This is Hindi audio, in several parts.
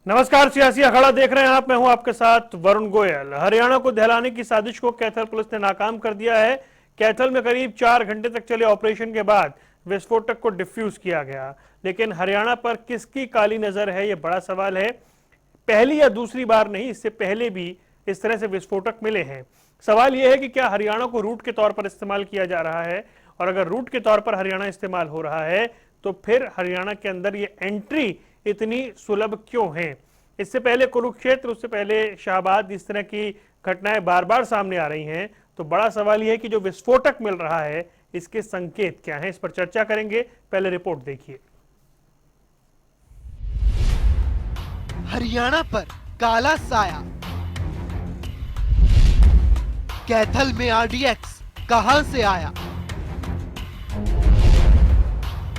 नमस्कार, सियासी अखाड़ा देख रहे हैं आप। मैं हूं आपके साथ वरुण गोयल। हरियाणा को दहलाने की साजिश को कैथल पुलिस ने नाकाम कर दिया है। कैथल में करीब 4 घंटे तक चले ऑपरेशन के बाद विस्फोटक को डिफ्यूज किया गया, लेकिन हरियाणा पर किसकी काली नजर है, यह बड़ा सवाल है। पहली या दूसरी बार नहीं, इससे पहले भी इस तरह से विस्फोटक मिले हैं। सवाल यह है कि क्या हरियाणा को रूट के तौर पर इस्तेमाल किया जा रहा है, और अगर रूट के तौर पर हरियाणा इस्तेमाल हो रहा है तो फिर हरियाणा के अंदर ये एंट्री इतनी सुलभ क्यों है। इससे पहले कुरुक्षेत्र, उससे पहले शाहबाद, इस तरह की घटनाएं बार बार सामने आ रही हैं। तो बड़ा सवाल यह है कि जो विस्फोटक मिल रहा है इसके संकेत क्या हैं, इस पर चर्चा करेंगे। पहले रिपोर्ट देखिए। हरियाणा पर काला साया। कैथल में आरडीएक्स कहां से आया?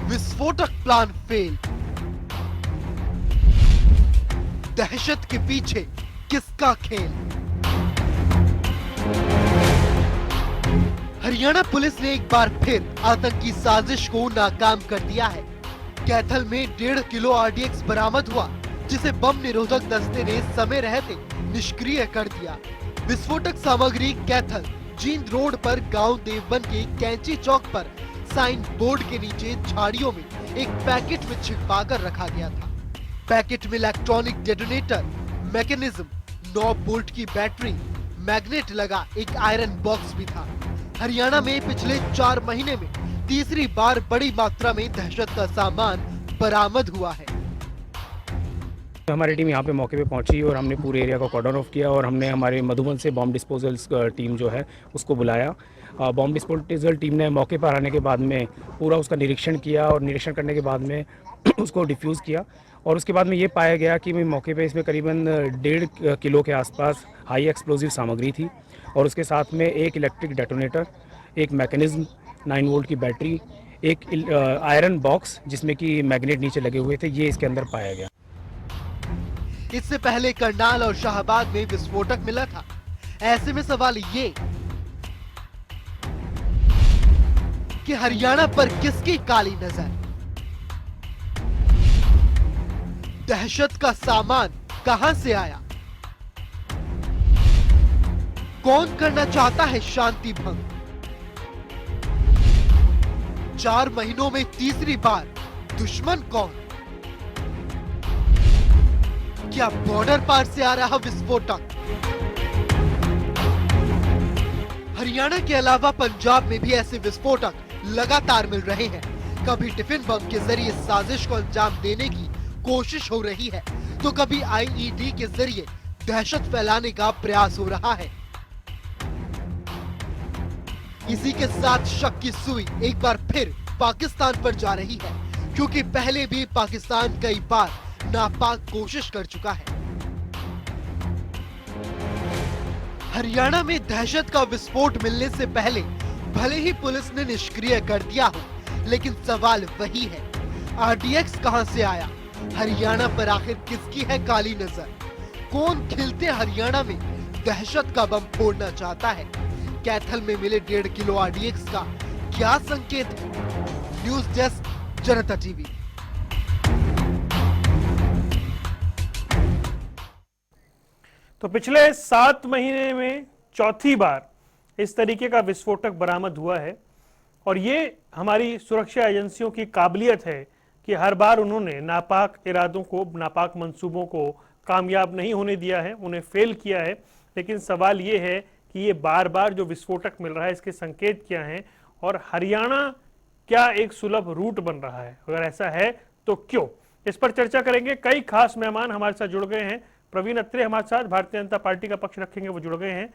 विस्फोटक प्लान फेल। दहशत के पीछे किसका खेल? हरियाणा पुलिस ने एक बार फिर आतंकी साजिश को नाकाम कर दिया है। कैथल में 1.5 किलो आरडीएक्स बरामद हुआ, जिसे बम निरोधक दस्ते ने समय रहते निष्क्रिय कर दिया। विस्फोटक सामग्री कैथल जींद रोड पर गांव देवबन के कैंची चौक पर साइन बोर्ड के नीचे झाड़ियों में एक पैकेट में छिपा कर रखा गया था। पैकेट में इलेक्ट्रॉनिक डेटोनेटर, मैकेनिज्म, 9 बोल्ट की बैटरी, मैग्नेट लगा एक आयरन बॉक्स भी था। हरियाणा में पिछले 4 महीने में तीसरी बार बड़ी मात्रा में दहशत का सामान बरामद हुआ है। हमारी टीम यहाँ पे मौके पे पहुंची और हमने पूरे एरिया को कॉर्डन ऑफ किया और हमने हमारे मधुबन से बॉम्ब डिस्पोजल टीम जो है उसको बुलाया। बॉम्ब डिस्पोजल टीम ने मौके पर आने के बाद में पूरा उसका निरीक्षण किया और निरीक्षण करने के बाद में उसको डिफ्यूज़ किया। और उसके बाद में ये पाया गया कि मौके पे इसमें करीबन 1.5 किलो के आसपास हाई एक्सप्लोजिव सामग्री थी, और उसके साथ में एक इलेक्ट्रिक डेटोनेटर, एक मैकेनिज्म, 9 वोल्ट की बैटरी, एक आयरन बॉक्स जिसमें कि मैग्नेट नीचे लगे हुए थे, ये इसके अंदर पाया गया। इससे पहले करनाल और शाहबाद में विस्फोटक मिला था। ऐसे में सवाल ये कि हरियाणा पर किसकी काली नजर? दहशत का सामान कहां से आया? कौन करना चाहता है शांति भंग? 4 महीनों में तीसरी बार दुश्मन कौन? क्या बॉर्डर पार से आ रहा विस्फोटक? हरियाणा के अलावा पंजाब में भी ऐसे विस्फोटक लगातार मिल रहे हैं। कभी टिफिन बम के जरिए साजिश को अंजाम देने की कोशिश हो रही है, तो कभी आईईडी के जरिए दहशत फैलाने का प्रयास हो रहा है। इसी के साथ शक की सुई एक बार फिर पाकिस्तान पर जा रही है, क्योंकि पहले भी पाकिस्तान कई बार नापाक कोशिश कर चुका है। हरियाणा में दहशत का विस्फोट मिलने से पहले भले ही पुलिस ने निष्क्रिय कर दिया हो, लेकिन सवाल वही है, आरडीएक्स कहां से आया? हरियाणा पर आखिर किसकी है काली नजर? कौन खिलते हरियाणा में दहशत का बम फोड़ना चाहता है? कैथल में मिले 1.5 किलो आरडीएक्स का क्या संकेत है? न्यूज डेस्क, जनता टीवी। तो पिछले 7 महीने में चौथी बार इस तरीके का विस्फोटक बरामद हुआ है, और ये हमारी सुरक्षा एजेंसियों की काबिलियत है कि हर बार उन्होंने नापाक इरादों को, नापाक मंसूबों को कामयाब नहीं होने दिया है, उन्हें फेल किया है। लेकिन सवाल ये है कि ये बार बार जो विस्फोटक मिल रहा है इसके संकेत क्या हैं, और हरियाणा क्या एक सुलभ रूट बन रहा है? अगर ऐसा है तो क्यों? इस पर चर्चा करेंगे। कई खास मेहमान हमारे साथ जुड़ गए हैं। प्रवीण अत्रे हमारे साथ भारतीय जनता पार्टी का पक्ष रखेंगे, वो जुड़ गए हैं।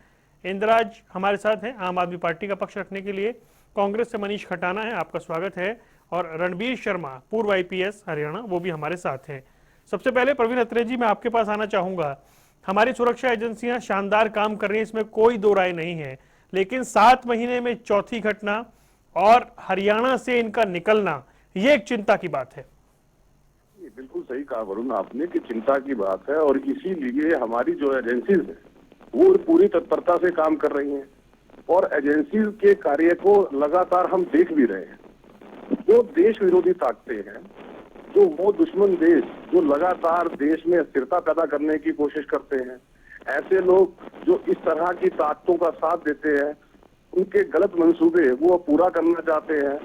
इंद्राज हमारे साथ हैं आम आदमी पार्टी का पक्ष रखने के लिए। कांग्रेस से मनीष खटाना है, आपका स्वागत है। और रणबीर शर्मा, पूर्व आईपीएस हरियाणा, वो भी हमारे साथ हैं। सबसे पहले प्रवीण अत्रे जी, मैं आपके पास आना चाहूंगा। हमारी सुरक्षा एजेंसियां शानदार काम कर रही हैं, इसमें कोई दो राय नहीं है, लेकिन 7 महीने में चौथी घटना और हरियाणा से इनका निकलना, ये एक चिंता की बात है। बिल्कुल सही कहा वरुण आपने कि चिंता की बात है, और इसीलिए हमारी जो एजेंसीज है वो पूरी तत्परता से काम कर रही हैं, और एजेंसी के कार्य को लगातार हम देख भी रहे हैं। जो देश विरोधी ताकतें हैं जो वो दुश्मन देश जो लगातार देश में अस्थिरता पैदा करने की कोशिश करते हैं, ऐसे लोग जो इस तरह की ताकतों का साथ देते हैं, उनके गलत मंसूबे वो पूरा करना चाहते हैं।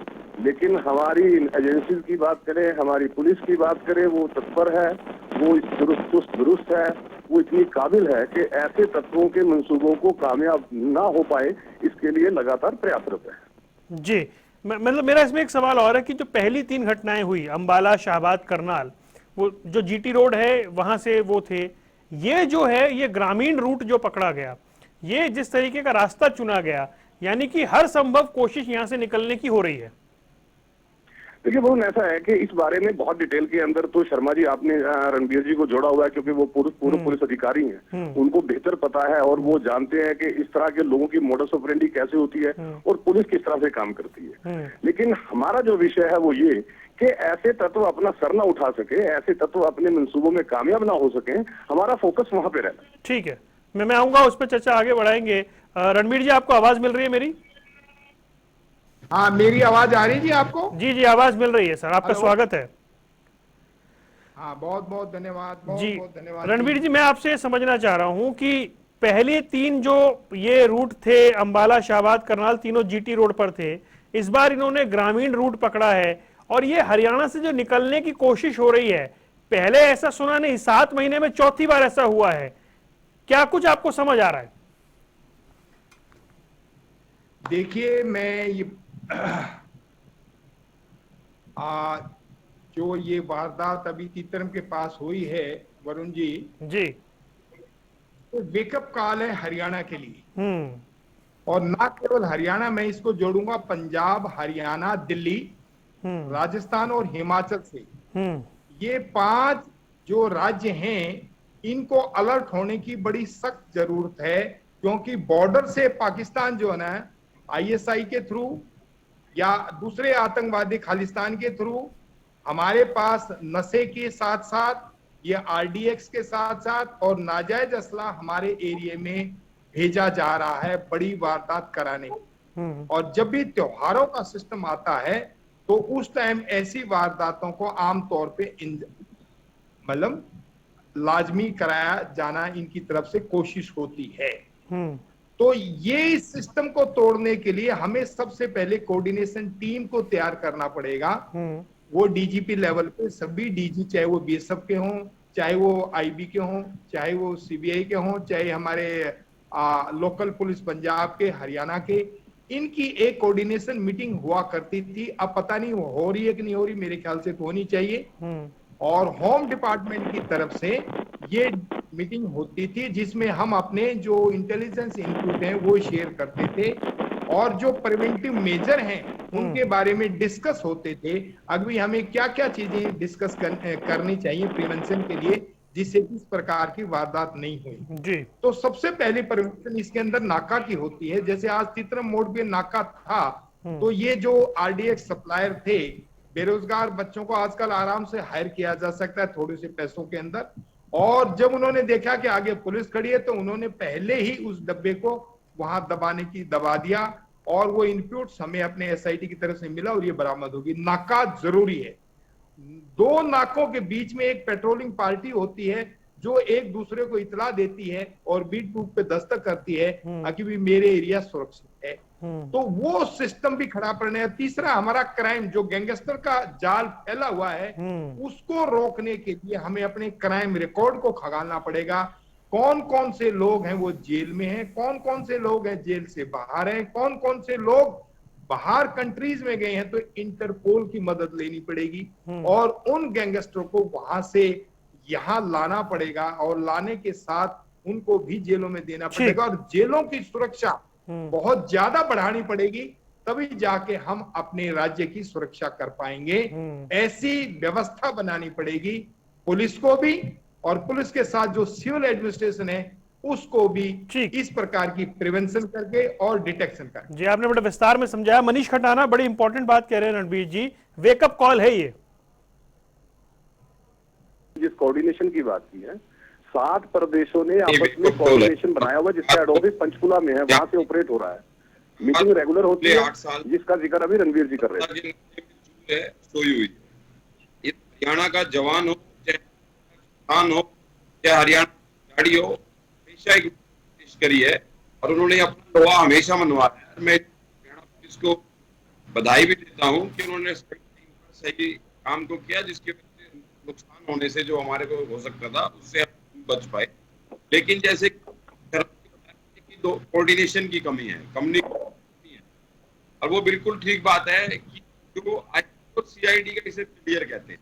लेकिन हमारी एजेंसीज की बात करें, हमारी पुलिस की बात करें, वो तत्पर है, वो चुस्त दुरुस्त है, वो इतनी काबिल है कि ऐसे तत्वों के मंसूबों को कामयाब ना हो पाए, इसके लिए लगातार प्रयासरत है। जी, मतलब मेरा इसमें एक सवाल और है कि जो पहली 3 घटनाएं हुई, अंबाला, शाहबाद, करनाल, वो जो जीटी रोड है वहां से वो थे, ये जो है ये ग्रामीण रूट जो पकड़ा गया, ये जिस तरीके का रास्ता चुना गया, यानी कि हर संभव कोशिश यहां से निकलने की हो रही है। देखिए वरुण, ऐसा है कि इस बारे में बहुत डिटेल के अंदर तो शर्मा जी आपने रणबीर जी को जोड़ा हुआ है, क्योंकि वो पूर्व पुलिस अधिकारी हैं, उनको बेहतर पता है और वो जानते हैं कि इस तरह के लोगों की मोडस ऑपरेंडी कैसे होती है और पुलिस किस तरह से काम करती है। लेकिन हमारा जो विषय है वो ये कि ऐसे तत्व अपना सर ना उठा सके, ऐसे तत्व अपने मंसूबों में कामयाब ना हो सके, हमारा फोकस वहां पे रहना। ठीक है, मैं आऊंगा उस पर, चर्चा आगे बढ़ाएंगे। रणबीर जी, आपको आवाज मिल रही है मेरी? हाँ, मेरी आवाज आ रही जी आपको? जी जी, आवाज मिल रही है सर, आपका स्वागत है। हाँ, बहुत बहुत धन्यवाद, जी, बहुत धन्यवाद। रणबीर जी, मैं आपसे ये समझना चाह रहा हूं कि पहले 3 जो ये रूट थे, अंबाला, शाहबाद, करनाल, तीनों जीटी रोड पर थे। इस बार इन्होंने ग्रामीण रूट पकड़ा है और ये हरियाणा से जो निकलने की कोशिश हो रही है, पहले ऐसा सुना नहीं, 7 महीने में चौथी बार ऐसा हुआ है। क्या कुछ आपको समझ आ रहा है? देखिए, मैं ये जो ये वारदात अभी तीतरम के पास हुई है वरुण जी, तो वेकअप कॉल है हरियाणा के लिए। और ना केवल हरियाणा, मैं इसको जोड़ूंगा पंजाब, हरियाणा, दिल्ली, राजस्थान और हिमाचल से। ये 5 जो राज्य हैं, इनको अलर्ट होने की बड़ी सख्त जरूरत है, क्योंकि बॉर्डर से पाकिस्तान जो है ना, आईएसआई के थ्रू या दूसरे आतंकवादी खालिस्तान के थ्रू हमारे पास नशे के साथ साथ ये आरडीएक्स के साथ साथ और नाजायज असला हमारे एरिया में भेजा जा रहा है बड़ी वारदात कराने। और जब भी त्योहारों का सिस्टम आता है तो उस टाइम ऐसी वारदातों को आमतौर पे मतलब लाजमी कराया जाना इनकी तरफ से कोशिश होती है। तो ये इस सिस्टम को तोड़ने के लिए हमें सबसे पहले कोऑर्डिनेशन टीम को तैयार करना पड़ेगा। वो डीजीपी लेवल पे सभी डीजी, चाहे वो बीएसएफ के हों, चाहे वो आईबी के हों, चाहे वो सीबीआई के हों, चाहे हमारे लोकल पुलिस पंजाब के, हरियाणा के, इनकी एक कोऑर्डिनेशन मीटिंग हुआ करती थी। अब पता नहीं वो हो रही है कि नहीं हो रही, मेरे ख्याल से तो होनी चाहिए। और होम डिपार्टमेंट की तरफ से ये मीटिंग होती थी जिसमें हम अपने जो इंटेलिजेंस इनपुट हैं वो शेयर करते थे और जो प्रिवेंटिव मेजर हैं उनके बारे में डिस्कस होते थे। अभी हमें क्या क्या चीजें डिस्कस करनी चाहिए प्रिवेंशन के लिए, जिससे इस प्रकार की वारदात नहीं हुई जी। तो सबसे पहली प्रिवेंशन इसके अंदर नाका की होती है। जैसे आज तीतरम मोड़ पे नाका था, तो ये जो आरडीएक्स सप्लायर थे, बेरोजगार बच्चों को आजकल आराम से हायर किया जा सकता है थोड़े से पैसों के अंदर। और जब उन्होंने देखा कि आगे पुलिस खड़ी है तो उन्होंने पहले ही उस डब्बे को वहां दबा दिया और वो इनपुट्स हमें अपने एसआईटी की तरफ से मिला और ये बरामद होगी। नाका जरूरी है। 2 नाकों के बीच में एक पेट्रोलिंग पार्टी होती है जो एक दूसरे को इतला देती है और बीट बूट पे दस्तक करती है कि भी मेरे एरिया सुरक्षित है। तो वो सिस्टम भी खड़ा करने है। तीसरा, हमारा क्राइम जो गैंगस्टर का जाल फैला हुआ है उसको रोकने के लिए हमें अपने क्राइम रिकॉर्ड को खंगालना पड़ेगा। कौन कौन से लोग हैं वो जेल में हैं, कौन कौन से लोग हैं जेल से बाहर हैं, कौन कौन से लोग बाहर कंट्रीज में गए हैं, तो इंटरपोल की मदद लेनी पड़ेगी और उन गैंगस्टरों को वहां से यहां लाना पड़ेगा और लाने के साथ उनको भी जेलों में देना पड़ेगा और जेलों की सुरक्षा बहुत ज्यादा बढ़ानी पड़ेगी, तभी जाके हम अपने राज्य की सुरक्षा कर पाएंगे। ऐसी व्यवस्था बनानी पड़ेगी पुलिस को भी और पुलिस के साथ जो सिविल एडमिनिस्ट्रेशन है उसको भी इस प्रकार की प्रिवेंशन करके और डिटेक्शन करके। जी, आपने बड़े विस्तार में समझाया। मनीष खटाना बड़ी इंपॉर्टेंट बात कह रहे हैं रणबीर जी, वेकअप कॉल है ये। जिस कोऑर्डिनेशन की बात की है, 7 प्रदेशों ने आपस में कोऑर्डिनेशन बनाया हुआ जिसका हेड ऑफिस पंचकुला में है, वहां से ऑपरेट हो रहा है। मीटिंग रेगुलर होती है जिसका जिक्र अभी रणबीर जी कर रहे हैं। हरियाणा का जवान हो, चाहे किसान हो, चाहे हरियाणा की गाड़ी हो, हमेशा एक कोशिश करी है और उन्होंने अपना लोहा हमेशा मनवाया है। मैं हरियाणा पुलिस को बधाई भी देता हूँ कि उन्होंने सही काम को किया, जिसके वजह से नुकसान होने से जो हमारे को हो सकता था उससे हम बच पाए। लेकिन जैसे कि दो कोऑर्डिनेशन की कमी है, कम्युनिकेशन है, और वो बिल्कुल ठीक बात है कि जो सीआईडी का इसे क्लियर कहते हैं,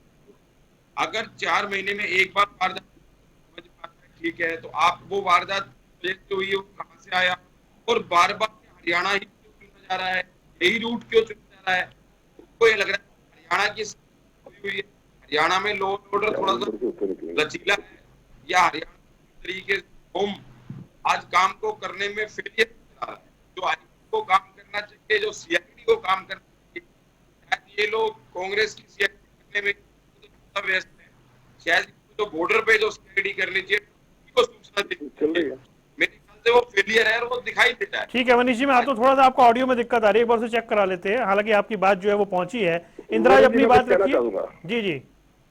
अगर 4 महीने में एक बार वारदात समझ में आता है, ठीक है, तो आप वो वारदात जो हुई है वो कहाँ से आया और बार बार हरियाणा ही क्यों चुना जा रहा है, यही रूट क्यों चुना जा रहा है। उनको ये लग रहा है हरियाणा की हुई है, हरियाणा में लॉ ऑर्डर थोड़ा सा लचीला है, या हरियाणा तरीके से होम आज काम को करने में फेलियर रहा है। जो आईटी को काम करना चाहिए, जो सीआईडी को काम करना चाहिए, शायद ये लोग कांग्रेस की सीआईडी करने में व्यस्त है। शायद जो बॉर्डर पे जो सीआईडी करनी चाहिए उसको सूचना देनी चाहिए। मेरे ख्याल से वो फेलियर है और वो दिखाई दे रहा है। ठीक है मनीष जी, मैं आता हूं, थोड़ा सा आपको ऑडियो में दिक्कत आ रही है, एक बार से चेक करा लेते हैं। हालांकि आपकी बात जो है वो पहुंची है। इंदिराज अपनी बात रखिए। जी जी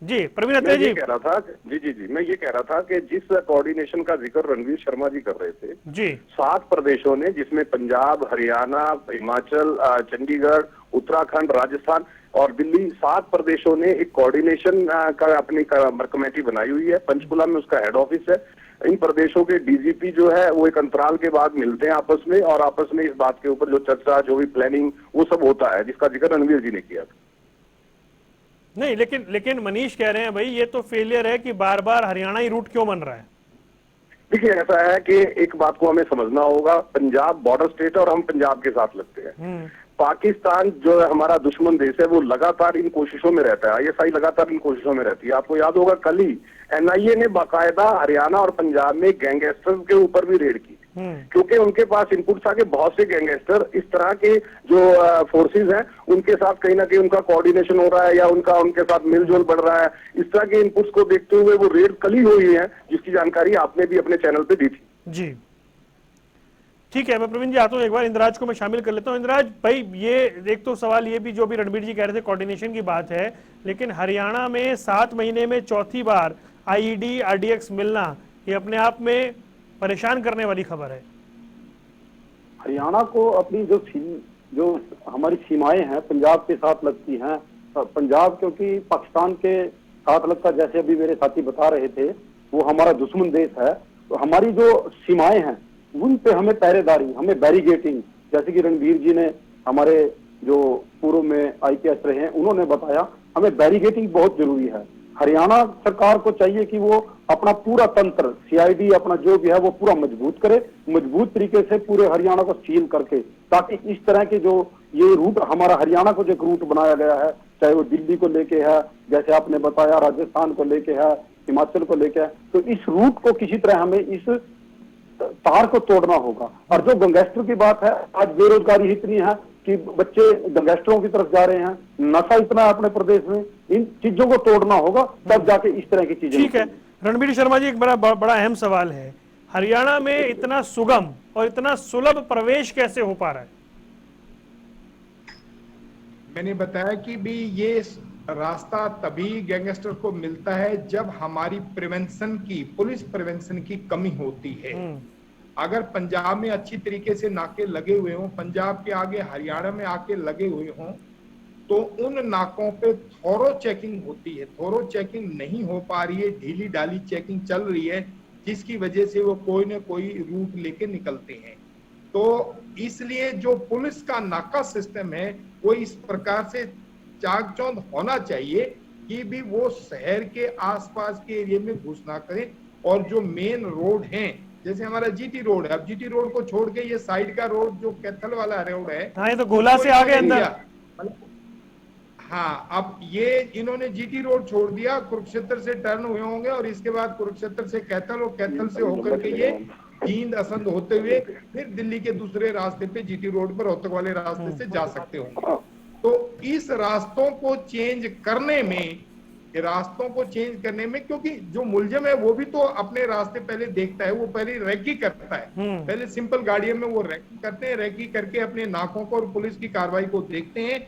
जी, प्रवीण अत्रे जी। कह रहा था जी, मैं ये कह रहा था कि जिस कोऑर्डिनेशन का जिक्र रणवीर शर्मा जी कर रहे थे जी, 7 प्रदेशों ने, जिसमें पंजाब, हरियाणा, हिमाचल, चंडीगढ़, उत्तराखंड, राजस्थान और दिल्ली, 7 प्रदेशों ने एक कोऑर्डिनेशन का अपनी कमेटी बनाई हुई है। पंचकुला में उसका हेड ऑफिस है। इन प्रदेशों के डीजीपी जो है वो एक अंतराल के बाद मिलते हैं आपस में, और आपस में इस बात के ऊपर जो चर्चा, जो भी प्लानिंग, वो सब होता है, जिसका जिक्र रणवीर जी ने किया था। नहीं, लेकिन मनीष कह रहे हैं भाई ये तो फेलियर है कि बार बार हरियाणा ही रूट क्यों बन रहा है। देखिए, ऐसा है कि एक बात को हमें समझना होगा, पंजाब बॉर्डर स्टेट है और हम पंजाब के साथ लगते हैं। पाकिस्तान जो है हमारा दुश्मन देश है, वो लगातार इन कोशिशों में रहता है, आईएसआई लगातार इन कोशिशों में रहती है। आपको याद होगा कल ही एनआईए ने बाकायदा हरियाणा और पंजाब में गैंगस्टर के ऊपर भी रेड की, क्योंकि उनके पास इनपुट था कि बहुत से गैंगस्टर इस तरह के जो फोर्सेस हैं उनके साथ कहीं ना कहीं उनका कोऑर्डिनेशन हो रहा है या उनके साथ मिलजुल बढ़ रहा है। इस तरह के इनपुट्स को देखते हुए वो रेड कल ही हुई है, जिसकी जानकारी आपने भी अपने चैनल पे दी थी। जी ठीक है, मैं प्रवीण जी आता हूँ, एक बार इंदिराज को मैं शामिल कर लेता हूँ। इंदिराज भाई, ये एक तो सवाल ये भी जो भी रणबीर जी कह रहे थे कोऑर्डिनेशन की बात है, लेकिन हरियाणा में 7 महीने में चौथी बार आईईडी आरडीएक्स मिलना, ये अपने आप में परेशान करने वाली खबर है। हरियाणा को अपनी जो हमारी सीमाएं हैं पंजाब के साथ लगती हैं, पंजाब क्योंकि पाकिस्तान के साथ लगता, जैसे अभी मेरे साथी बता रहे थे, वो हमारा दुश्मन देश है। तो हमारी जो सीमाएं हैं उन पे हमें पहरेदारी, हमें बैरिगेटिंग, जैसे कि रणबीर जी ने, हमारे जो पूर्व में आईपीएस रहे हैं, उन्होंने बताया, हमें बैरिगेटिंग बहुत जरूरी है। हरियाणा सरकार को चाहिए कि वो अपना पूरा तंत्र, सीआईडी अपना जो भी है वो पूरा मजबूत करे, मजबूत तरीके से पूरे हरियाणा को सील करके, ताकि इस तरह के जो ये रूट हमारा हरियाणा को जो एक रूट बनाया गया है, चाहे वो दिल्ली को लेके है, जैसे आपने बताया राजस्थान को लेके है, हिमाचल को लेके है, तो इस रूट को किसी तरह हमें इस तार को तोड़ना होगा। और जो गैंगस्टर की बात है, आज बेरोजगारी इतनी है कि बच्चे गैंगस्टरों की तरफ जा रहे हैं, नशा इतना है अपने प्रदेश में, इन चीजों को तोड़ना होगा, तब जाके इस तरह की चीजें। ठीक है रणबीर शर्मा जी, एक बड़ा अहम सवाल है, हरियाणा में इतना सुगम और इतना सुलभ प्रवेश कैसे हो पा रहा है? मैंने बताया कि भी ये रास्ता तभी गैंगस्टर को मिलता है जब हमारी प्रिवेंशन की, पुलिस प्रिवेंशन की कमी होती है। अगर पंजाब में अच्छी तरीके से नाके लगे हुए हों, पंजाब के आगे हरियाणा में आके लगे हुए हों, तो उन नाकों पे थोरो चेकिंग होती है। थोरो चेकिंग नहीं हो पा रही है, ढीली ढाली चेकिंग चल रही है, जिसकी वजह से वो कोई ना कोई रूट लेके निकलते हैं। तो इसलिए जो पुलिस का नाका सिस्टम है वो इस प्रकार से चाक चौंध होना चाहिए कि भी वो शहर के आसपास के एरिया में घुस ना करें। और जो मेन रोड हैं, जैसे हमारा जीटी रोड है, अब जीटी रोड को छोड़ के ये साइड का रोड जो कैथल वाला रोड है, हाँ, ये तो गोला से आगे अंदर। हाँ, अब ये इन्होंने जीटी रोड छोड़ दिया, कुरुक्षेत्र से टर्न हुए होंगे और इसके बाद कुरुक्षेत्र से कैथल, और कैथल से होकर के ये जींद असंध होते हुए फिर दिल्ली के दूसरे रास्ते पे जीटी रोड पर रोहतक वाले रास्ते से जा सकते होंगे। तो इस रास्तों को चेंज करने में, क्योंकि जो मुलजिम है वो भी तो अपने रास्ते पहले देखता है, वो पहले रेकी करता है, पहले सिंपल गाड़ियों में वो रेकी करते हैं, रेकी करके अपने नाकों को और पुलिस की कार्रवाई को देखते हैं।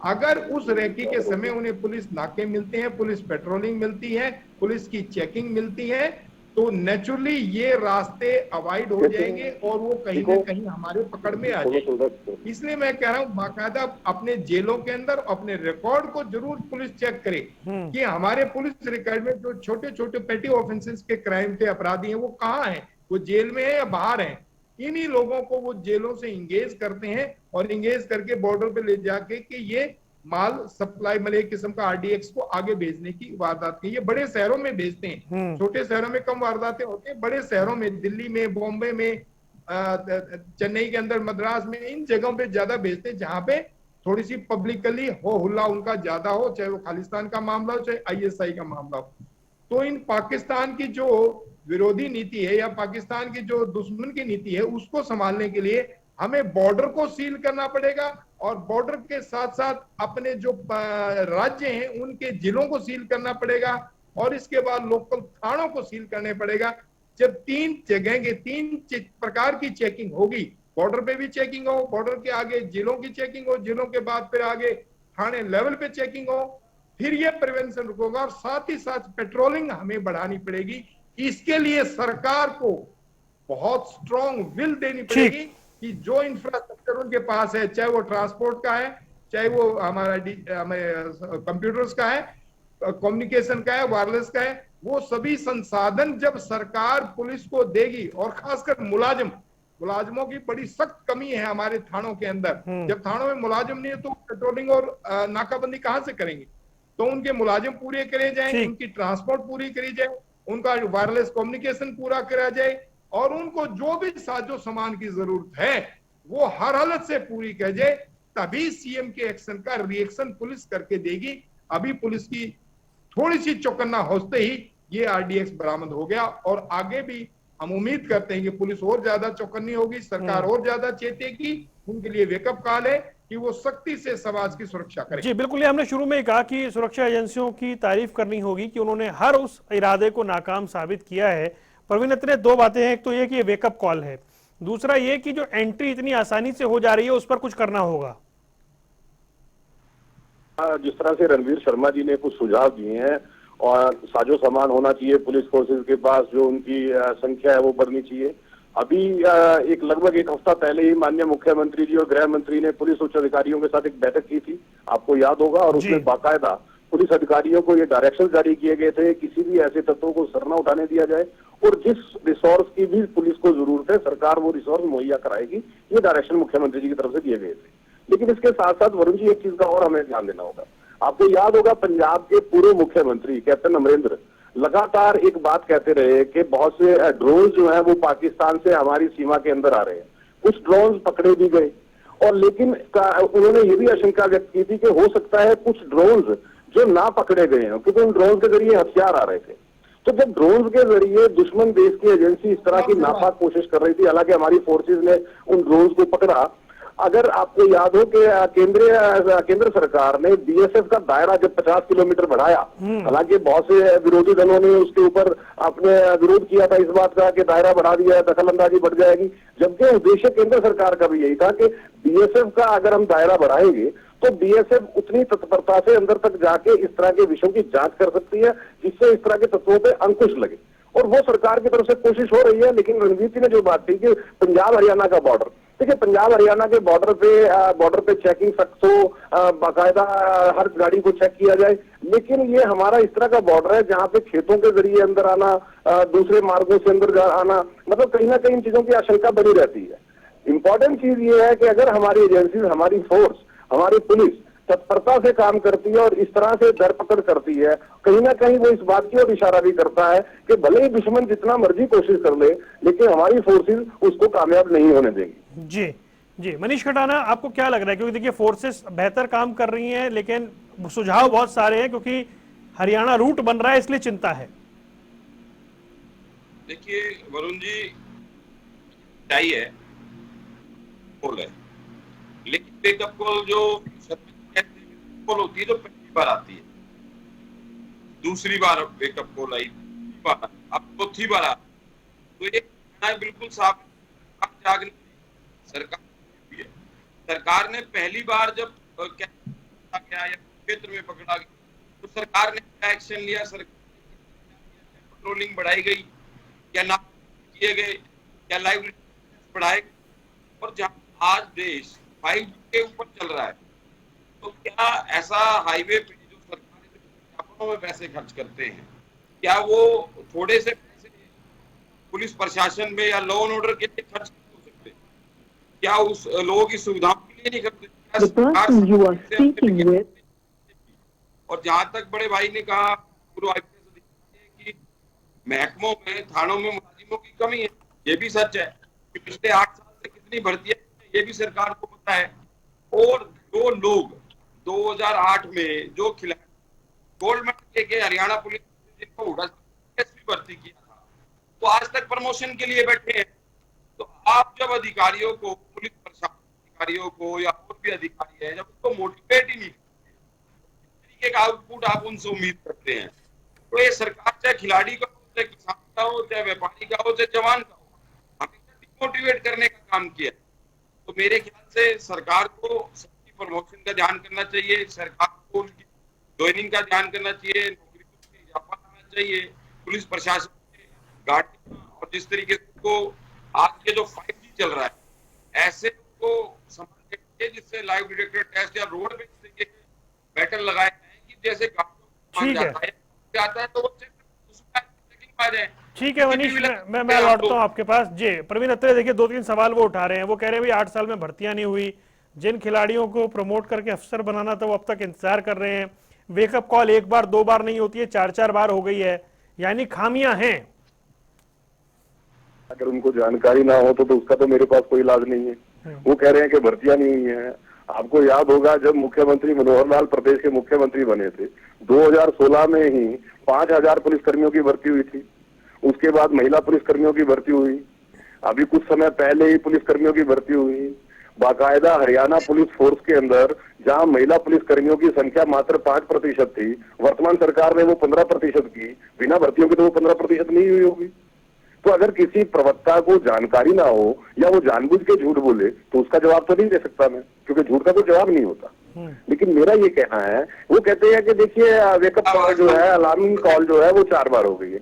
अगर उस रेकी के समय उन्हें पुलिस नाके मिलते हैं, पुलिस पेट्रोलिंग मिलती है, पुलिस की चेकिंग मिलती है, तो नेचुरली ये रास्ते अवॉइड हो जाएंगे और वो कहीं ना कहीं हमारे पकड़ में आ जाएंगे। इसलिए मैं कह रहा हूँ बाकायदा अपने जेलों के अंदर अपने रिकॉर्ड को जरूर पुलिस चेक करे कि हमारे पुलिस रिकॉर्ड में जो छोटे छोटे पेटी ऑफेंसेस के क्राइम के अपराधी हैं वो कहाँ हैं, वो जेल में है या बाहर हैं। इन्हीं लोगों को वो जेलों से इंगेज करते हैं और इंगेज करके बॉर्डर पे ले जाके कि ये माल सप्लाई मतलब एक किस्म का आरडीएक्स को आगे भेजने की वारदात की। ये बड़े शहरों में भेजते हैं, छोटे शहरों में कम वारदातें होती हैं, बड़े शहरों में दिल्ली में, बॉम्बे में, चेन्नई के अंदर, मद्रास में, इन जगहों पे ज्यादा भेजते हैं जहां पे थोड़ी सी पब्लिकली हो हुल्ला उनका ज्यादा हो, चाहे वो खालिस्तान का मामला हो चाहे आईएसआई का मामला हो। तो इन पाकिस्तान की जो विरोधी नीति है या पाकिस्तान की जो दुश्मन की नीति है उसको संभालने के लिए हमें बॉर्डर को सील करना पड़ेगा और बॉर्डर के साथ साथ अपने जो राज्य हैं उनके जिलों को सील करना पड़ेगा और इसके बाद लोकल थानों को सील करने पड़ेगा। जब 3 जगह के 3 प्रकार की चेकिंग होगी, बॉर्डर पे भी चेकिंग हो, बॉर्डर के आगे जिलों की चेकिंग हो, जिलों के बाद फिर आगे थाने लेवल पे चेकिंग हो, फिर ये प्रिवेंशन रुकेगा और साथ ही साथ पेट्रोलिंग हमें बढ़ानी पड़ेगी। इसके लिए सरकार को बहुत स्ट्रॉन्ग विल देनी पड़ेगी कि जो इंफ्रास्ट्रक्चर उनके पास है, चाहे वो ट्रांसपोर्ट का है, चाहे वो हमारा कंप्यूटर्स का है, कम्युनिकेशन का है, वायरलेस का है, वो सभी संसाधन जब सरकार पुलिस को देगी और खासकर मुलाजिमों की बड़ी सख्त कमी है हमारे थानों के अंदर। जब थानों में मुलाजिम नहीं है तो पेट्रोलिंग और नाकाबंदी कहां से करेंगे? तो उनके मुलाजिम पूरे करे जाए, उनकी ट्रांसपोर्ट पूरी करी जाए, उनका वायरलेस कम्युनिकेशन पूरा करा जाए और उनको जो भी साजो सामान की जरूरत है वो हर हालत से पूरी की जाए, तभी सीएम के एक्शन का रिएक्शन पुलिस करके देगी। अभी पुलिस की थोड़ी सी चौकन्ना होते ही ये आरडीएक्स बरामद हो गया और आगे भी हम उम्मीद करते हैं कि पुलिस और ज्यादा चौकन्नी होगी, सरकार और ज्यादा चेतेगी। उनके लिए वेकअप कॉल है कि वो सख्ती से समाज की सुरक्षा करें। जी बिल्कुल, हमने शुरू में ही कहा कि सुरक्षा एजेंसियों की तारीफ करनी होगी कि उन्होंने हर उस इरादे को नाकाम साबित किया है। परवीन इतने 2 बातें हैं, एक तो ये कि ये वेकअप कॉल है, दूसरा ये कि जो एंट्री इतनी आसानी से हो जा रही है उस पर कुछ करना होगा। जिस तरह से रणवीर शर्मा जी ने कुछ सुझाव दिए हैं और साजो सामान होना चाहिए पुलिस फोर्सेज के पास, जो उनकी संख्या है वो बढ़नी चाहिए। अभी एक लगभग 1 हफ्ता पहले ही माननीय मुख्यमंत्री जी और गृह मंत्री ने पुलिस उच्च अधिकारियों के साथ एक बैठक की थी, आपको याद होगा, और उसमें बाकायदा पुलिस अधिकारियों को ये डायरेक्शन जारी किए गए थे किसी भी ऐसे तत्वों को सर न उठाने दिया जाए और जिस रिसोर्स की भी पुलिस को जरूरत है सरकार वो रिसोर्स मुहैया कराएगी। ये डायरेक्शन मुख्यमंत्री जी की तरफ से दिए गए थे। लेकिन इसके साथ साथ वरुण जी एक चीज का और हमें ध्यान देना होगा। आपको याद होगा पंजाब के पूर्व मुख्यमंत्री कैप्टन अमरिंदर लगातार एक बात कहते रहे कि बहुत से ड्रोन जो है वो पाकिस्तान से हमारी सीमा के अंदर आ रहे हैं। कुछ ड्रोन पकड़े भी गए और लेकिन उन्होंने ये भी आशंका व्यक्त की थी कि हो सकता है कुछ ड्रोन जो ना पकड़े गए हैं क्योंकि उन ड्रोन के जरिए हथियार आ रहे थे। तो जब ड्रोन के जरिए दुश्मन देश की एजेंसी इस तरह की नापाक कोशिश कर रही थी, हालांकि हमारी फोर्सेज ने उन ड्रोन को पकड़ा। अगर आपको याद हो कि केंद्र सरकार ने बीएसएफ का दायरा जब 50 किलोमीटर बढ़ाया, हालांकि बहुत से विरोधी दलों ने उसके ऊपर अपने विरोध किया था इस बात का कि दायरा बढ़ा दिया है, दखल अंदाजी बढ़ जाएगी, जबकि उद्देश्य केंद्र सरकार का भी यही था कि बीएसएफ का अगर हम दायरा बढ़ाएंगे तो बीएसएफ उतनी तत्परता से अंदर तक जाके इस तरह के विषयों की जांच कर सकती है जिससे इस तरह के तत्वों पे अंकुश लगे, और वो सरकार की तरफ से कोशिश हो रही है। लेकिन रणवीर जी ने जो बात की कि पंजाब हरियाणा का बॉर्डर, देखिए पंजाब हरियाणा के बॉर्डर पे चेकिंग सख्त हो, बाकायदा हर गाड़ी को चेक किया जाए, लेकिन ये हमारा इस तरह का बॉर्डर है जहाँ पे खेतों के जरिए अंदर आना, दूसरे मार्गों से अंदर आना, मतलब कहीं ना कहीं इन चीजों की आशंका बनी रहती है। इंपॉर्टेंट चीज ये है कि अगर हमारी एजेंसी, हमारी फोर्स, हमारी पुलिस तत्परता से काम करती है और इस तरह से धरपकड़ करती है, कहीं ना कहीं वो इस बात की ओर इशारा भी करता है कि भले ही दुश्मन जितना मर्जी कोशिश कर ले लेकिन हमारी फोर्सेस उसको कामयाब नहीं होने देंगी। जी जी, मनीष खटाना, आपको क्या लग रहा है? क्योंकि देखिए फोर्सेस बेहतर काम कर रही हैं लेकिन सुझाव बहुत सारे हैं क्योंकि हरियाणा रूट बन रहा है, इसलिए चिंता है। देखिए वरुण जी, सही है, लेकिन वेकअप कॉल जो कॉल होती है तो पहली बार आती है, दूसरी बार वेकअप कॉल आई, अब चौथी बार आ, तो ये बिल्कुल साफ जागने सरकार ने पहली बार जब पकड़ा गया या क्षेत्र में पकड़ा गया तो सरकार ने क्या एक्शन लिया, सरकार पेट्रोलिंग बढ़ाई गई, क्या नाके किए गए, क्या लाइव बढ़ाए गए। और जहां आज देश 5G के ऊपर चल रहा है तो क्या ऐसा हाईवे पे जो सरकार विज्ञापनों में पैसे खर्च करते हैं, क्या वो थोड़े से पैसे पुलिस प्रशासन में या लॉ एंड ऑर्डर के लिए खर्च नहीं हो सकते? क्या उस लोगों की सुविधाओं के लिए नहीं करते? क्या सरकार और जहां तक बड़े भाई ने कहा पूर्व IPS अधिकारी कि महकमों में, थानों में मुलाजिमों की कमी है, ये भी सच है कि पिछले 8 साल से कितनी भर्तियां ये भी सरकार को पता है। और जो लोग 2008 में जो खिलाड़ी गोल्ड मेडल लेके हरियाणा पुलिस जिनको भी भर्ती किया था वो आज तक प्रमोशन के लिए बैठे हैं। तो आप जब अधिकारियों को, पुलिस प्रशासन अधिकारियों को या और भी अधिकारी है, जब उसको मोटिवेट ही नहीं तरीके का आउटपुट आप उनसे उम्मीद करते हैं तो ये सरकार चाहे खिलाड़ी का हो, चाहे किसान का हो, चाहे व्यापारी का हो, चाहे जवान का हो, हमेशा डिमोटिवेट करने का काम किया। तो मेरे ख्याल से सरकार को सबकी प्रमोशन का ध्यान करना चाहिए, सरकार को उनकी ज्वाइनिंग का ध्यान करना चाहिए, नौकरी में इजाफा करना चाहिए, पुलिस प्रशासन में गाड़ी और जिस तरीके से को आज के जो 5G चल रहा है ऐसे को संभालने के लिए जिससे लाइव डिटेक्टर टेस्ट या रोड पे इस तरीके के बैटल लगाए हैं कि जैसे गाड़ियों जाता है तो वो चेकिंग आ जाए। ठीक है मनीष, मैं लौटता हूँ आपके पास। जी प्रवीण अत्रे, देखिए 2-3 सवाल वो उठा रहे हैं। वो कह रहे हैं भाई 8 साल में भर्तियां नहीं हुई, जिन खिलाड़ियों को प्रमोट करके अफसर बनाना था वो अब तक इंतजार कर रहे हैं, वेकअप कॉल 1 बार 2 बार नहीं होती है, 4-4 बार हो गई है, यानी खामियां हैं। अगर उनको जानकारी ना हो तो उसका तो मेरे पास कोई इलाज नहीं है। वो कह रहे हैं कि भर्तियां नहीं हुई हैं। आपको याद होगा जब मुख्यमंत्री मनोहर लाल प्रदेश के मुख्यमंत्री बने थे 2016 में ही 5000 पुलिसकर्मियों की भर्ती हुई थी। उसके बाद महिला पुलिसकर्मियों की भर्ती हुई, अभी कुछ समय पहले ही पुलिसकर्मियों की भर्ती हुई। बाकायदा हरियाणा पुलिस फोर्स के अंदर जहां महिला पुलिसकर्मियों की संख्या मात्र 5% थी, वर्तमान सरकार ने वो 15% की। बिना भर्तियों के तो वो 15% नहीं हुई होगी। तो अगर किसी प्रवक्ता को जानकारी ना हो या वो जानबूझ के झूठ बोले तो उसका जवाब तो नहीं दे सकता मैं, क्योंकि झूठ का कोई जवाब नहीं होता। लेकिन मेरा ये कहना है, वो कहते हैं कि देखिए वेकअप कॉल जो है, अलार्मिंग कॉल जो है वो 4 बार हो गई है।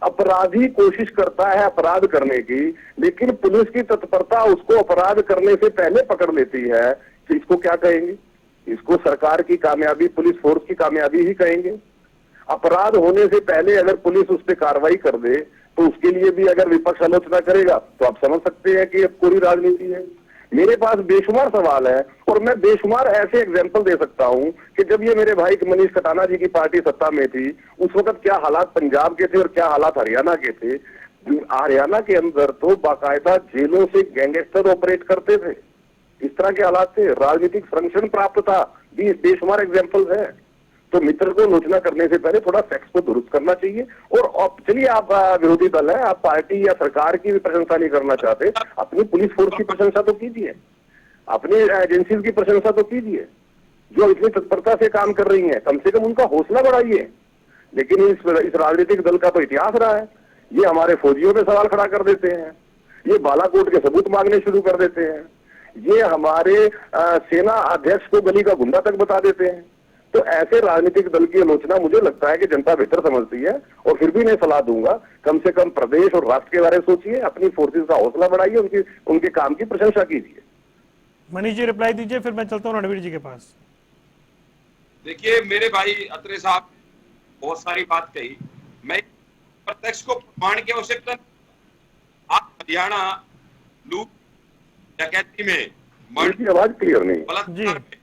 अपराधी कोशिश करता है अपराध करने की, लेकिन पुलिस की तत्परता उसको अपराध करने से पहले पकड़ लेती है। तो इसको क्या कहेंगे? इसको सरकार की कामयाबी, पुलिस फोर्स की कामयाबी ही कहेंगे। अपराध होने से पहले अगर पुलिस उस पर कार्रवाई कर दे तो उसके लिए भी अगर विपक्ष आलोचना करेगा तो आप समझ सकते हैं कि अब पूरी राजनीति है। मेरे पास बेशुमार सवाल है और मैं बेशुमार ऐसे एग्जाम्पल दे सकता हूं कि जब ये मेरे भाई मनीष कटाना जी की पार्टी सत्ता में थी उस वक्त क्या हालात पंजाब के थे और क्या हालात हरियाणा के थे। हरियाणा के अंदर तो बाकायदा जेलों से गैंगस्टर ऑपरेट करते थे, इस तरह के हालात थे, राजनीतिक संरक्षण प्राप्त था। भी बेशुमार एग्जाम्पल है। तो मित्र को आलोचना करने से पहले थोड़ा फैक्ट्स को दुरुस्त करना चाहिए। और चलिए आप विरोधी दल है, आप पार्टी या सरकार की भी प्रशंसा नहीं करना चाहते, अपनी पुलिस फोर्स की प्रशंसा तो कीजिए, अपनी एजेंसीज की प्रशंसा तो कीजिए जो इतनी तत्परता से काम कर रही हैं, कम से कम उनका हौसला बढ़ाइए। लेकिन इस राजनीतिक दल का तो इतिहास रहा है, ये हमारे फौजियों पे सवाल खड़ा कर देते हैं, ये बालाकोट के सबूत मांगने शुरू कर देते हैं, ये हमारे सेना अध्यक्ष को गली का गुंडा तक बता देते हैं। तो ऐसे राजनीतिक दल की आलोचना मुझे लगता है कि जनता बेहतर समझती है। और फिर भी मैं सलाह दूंगा, कम से कम प्रदेश और राष्ट्र के बारे में सोचिए, अपनी फोर्सेज का हौसला बढ़ाइए, उनके काम की प्रशंसा कीजिए। मनीष जी रिप्लाई दीजिए, फिर मैं चलता हूँ रणवीर जी के पास। देखिए मेरे भाई अत्रे साहब बहुत सारी बात कही, मैं प्रत्यक्ष को प्रमाण की आवश्यकता। आप हरियाणा लूट डकैती में आवाज क्लियर नहीं, बलात्कार में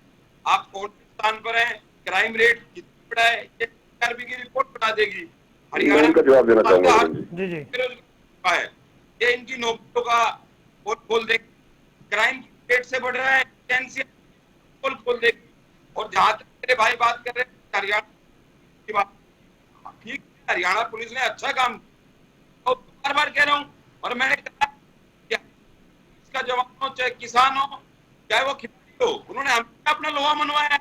आप कौन से स्थान पर है, क्राइम रेट कितना बड़ा है, ये आरबी की रिपोर्ट बता देगी। हरियाणा का जवाब देना चाहूंगा जी जी है, ये इनकी नौकरियों का पोल खोल देगी, क्राइम रेट से बढ़ रहा है, पोल खोल देगी। और जहां तक मेरे भाई बात कर रहे हैं हरियाणा की बात, ठीक है हरियाणा पुलिस ने अच्छा काम किया, बार बार कह रहा हूँ। और मैंने कहा इसका जवान हो चाहे किसान हो चाहे वो खिलाड़ी हो, उन्होंने हमेशा अपना लोहा मनवाया।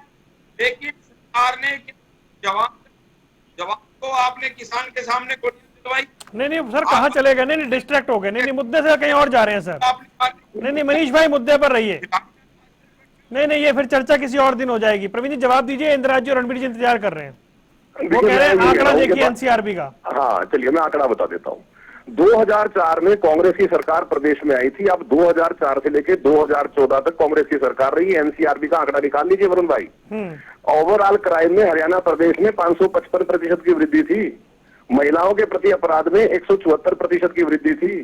लेकिन सरकार ने जवान को आपने किसान के सामने गोलियां दिलवाई। नहीं सर, कहाँ चले गए? नहीं डिस्ट्रैक्ट हो गए। नहीं मुद्दे से कहीं और जा रहे हैं सर। नहीं मनीष भाई मुद्दे पर रहिए। नहीं, ये फिर चर्चा किसी और दिन हो जाएगी। प्रवीण जी जवाब दीजिए, इंदिरा जी और रणबीर जी इंतजार कर रहे हैं, वो देखिए, कह रहे हैं मैं ये कह आंकड़ा रहा हूं कि देखिए एनसीआरबी का। हाँ, चलिए मैं आंकड़ा बता देता हूँ। 2004 में कांग्रेस की सरकार प्रदेश में आई थी। अब 2004 से लेके 2014 तक कांग्रेस की सरकार रही। एनसीआरबी का आंकड़ा निकाल लीजिए वरुण भाई। ओवरऑल क्राइम में हरियाणा प्रदेश में 555% की वृद्धि थी। महिलाओं के प्रति अपराध में 174% की वृद्धि थी।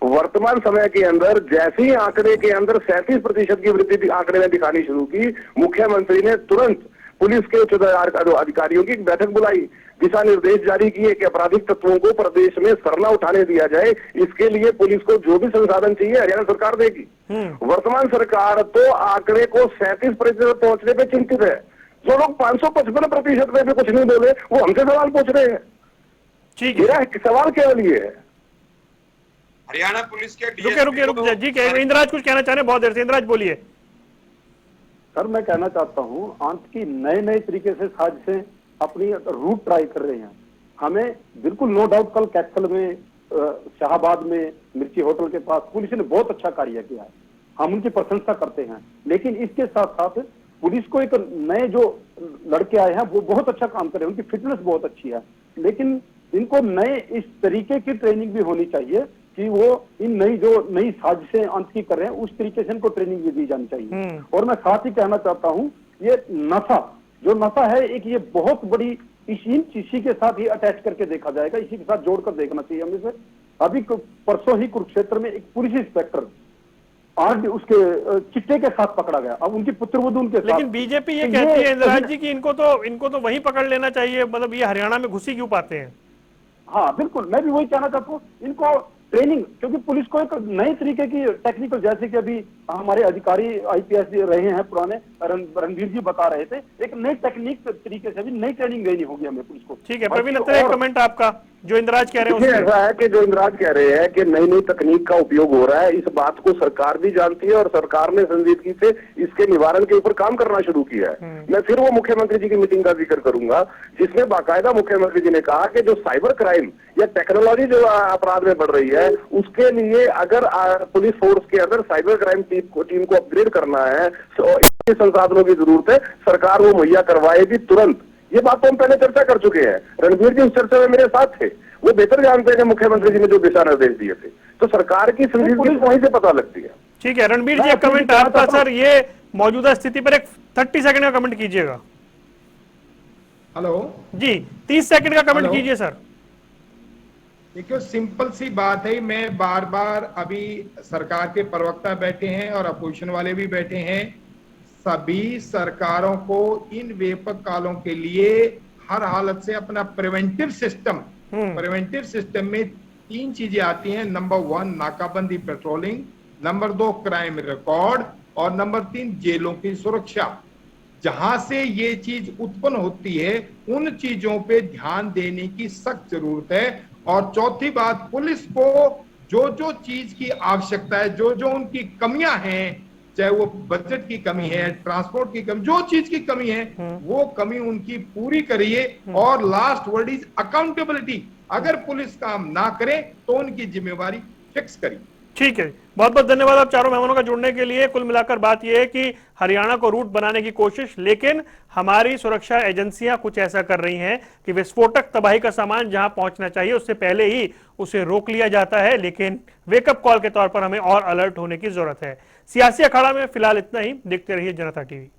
वर्तमान समय के अंदर जैसे ही आंकड़े के अंदर 37% की वृद्धि आंकड़े ने दिखानी शुरू की, मुख्यमंत्री ने तुरंत पुलिस के उच्च अधिकारियों की बैठक बुलाई, दिशा निर्देश जारी किए कि आपराधिक तत्वों को प्रदेश में सरना उठाने दिया जाए। इसके लिए पुलिस को जो भी संसाधन चाहिए हरियाणा सरकार देगी। वर्तमान सरकार तो आंकड़े को 37% पहुंचने पे चिंतित है। जो लोग 555% में भी कुछ नहीं बोले, वो हमसे सवाल पूछ रहे हैं। ठीक है, मेरा सवाल केवल ये है। हरियाणा पुलिस के रुके जी, इंद्राज कुछ कहना चाह रहे हैं बहुत देर से। इंद्राज बोलिए। सर मैं कहना चाहता हूँ, आंत की नए तरीके से साजिशें अपनी रूट ट्राई कर रहे हैं। हमें बिल्कुल नो डाउट कल कैथल में, शाहबाद में, मिर्ची होटल के पास पुलिस ने बहुत अच्छा कार्य किया है, हम उनकी प्रशंसा करते हैं। लेकिन इसके साथ साथ पुलिस को एक नए जो लड़के आए हैं वो बहुत अच्छा काम कर रहे हैं, उनकी फिटनेस बहुत अच्छी है। लेकिन इनको नए इस तरीके की ट्रेनिंग भी होनी चाहिए कि वो इन नई साजिशें अंत की कर रहे हैं, उस तरीके से इनको ट्रेनिंग भी दी जानी चाहिए। और मैं साथ ही कहना चाहता हूँ, ये नशा है एक, ये बहुत बड़ी इसी के साथ ही अटैच करके देखा जाएगा, इसी के साथ जोड़कर देखना चाहिए हमें से। अभी परसों ही कुरुक्षेत्र में एक पुलिस इंस्पेक्टर आज उसके चिट्टे के साथ पकड़ा गया, अब उनकी पुत्रवधू उनके साथ। लेकिन बीजेपी ये कहती है इंदिरा जी कि इनको तो वहीं पकड़ लेना चाहिए, मतलब ये हरियाणा में घुसी क्यों पाते हैं? हाँ बिल्कुल, मैं भी वही कहना चाहता हूँ, इनको ट्रेनिंग, क्योंकि पुलिस को एक नई तरीके की टेक्निकल, जैसे कि अभी हमारे अधिकारी आईपीएस रहे हैं पुराने, रणवीर जी बता रहे थे, एक नई टेक्निक तरीके से भी नई ट्रेनिंग देनी होगी हमें पुलिस को। ठीक है प्रवीण, एक कमेंट आपका जो इंदिराज कह रहे हैं। ऐसा है कि जो इंदिराज कह रहे हैं कि नई तकनीक का उपयोग हो रहा है, इस बात को सरकार भी जानती है और सरकार ने संजीदगी से इसके निवारण के ऊपर काम करना शुरू किया है। मैं फिर वो मुख्यमंत्री जी की मीटिंग का जिक्र करूंगा जिसमें बाकायदा मुख्यमंत्री जी ने कहा कि जो साइबर क्राइम या टेक्नोलॉजी जो अपराध में बढ़ रही है, उसके लिए अगर पुलिस फोर्स के अंदर साइबर क्राइम टीम को अपग्रेड करना है तो संसाधनों की जरूरत है, सरकार वो मुहैया करवाएगी तुरंत। ये बात तो हम पहले चर्चा कर चुके हैं। रणबीर जी उस चर्चा में मेरे साथ थे, वो बेहतर जानते हैं कि मुख्यमंत्री जी ने जो दिशा निर्देश दिए थे, तो सरकार की संजीदगी वहीं से पता लगती है। ठीक है रणबीर जी, एक कमेंट आपका सर, ये मौजूदा स्थिति पर एक 30 सेकंड का कमेंट कीजिएगा। हेलो जी, 30 सेकंड का कमेंट कीजिए सर। देखिए सिंपल सी बात है, मैं बार बार, अभी सरकार के प्रवक्ता बैठे हैं और अपोजिशन वाले भी बैठे हैं, सभी सरकारों को इन व्यापक कालों के लिए हर हालत से अपना प्रिवेंटिव सिस्टम में 3 चीजें आती हैं। नंबर 1 नाकाबंदी पेट्रोलिंग, नंबर 2 क्राइम रिकॉर्ड और नंबर 3 जेलों की सुरक्षा। जहां से ये चीज उत्पन्न होती है उन चीजों पे ध्यान देने की सख्त जरूरत है। और चौथी बात, पुलिस को जो चीज की आवश्यकता है, जो उनकी कमियां हैं, चाहे वो बजट की कमी है, ट्रांसपोर्ट की कमी, जो चीज की कमी है वो कमी उनकी पूरी करिए। और लास्ट वर्ड इज अकाउंटेबिलिटी। अगर पुलिस काम ना करे तो उनकी जिम्मेवारी फिक्स करिए। ठीक है, बहुत बहुत धन्यवाद आप चारों मेहमानों का जुड़ने के लिए। कुल मिलाकर बात यह है कि हरियाणा को रूट बनाने की कोशिश, लेकिन हमारी सुरक्षा एजेंसियां कुछ ऐसा कर रही हैं कि विस्फोटक तबाही का सामान जहां पहुंचना चाहिए उससे पहले ही उसे रोक लिया जाता है। लेकिन वेकअप कॉल के तौर पर हमें और अलर्ट होने की जरूरत है। सियासी अखाड़ा में फिलहाल इतना ही। देखते रहिए जनता टीवी।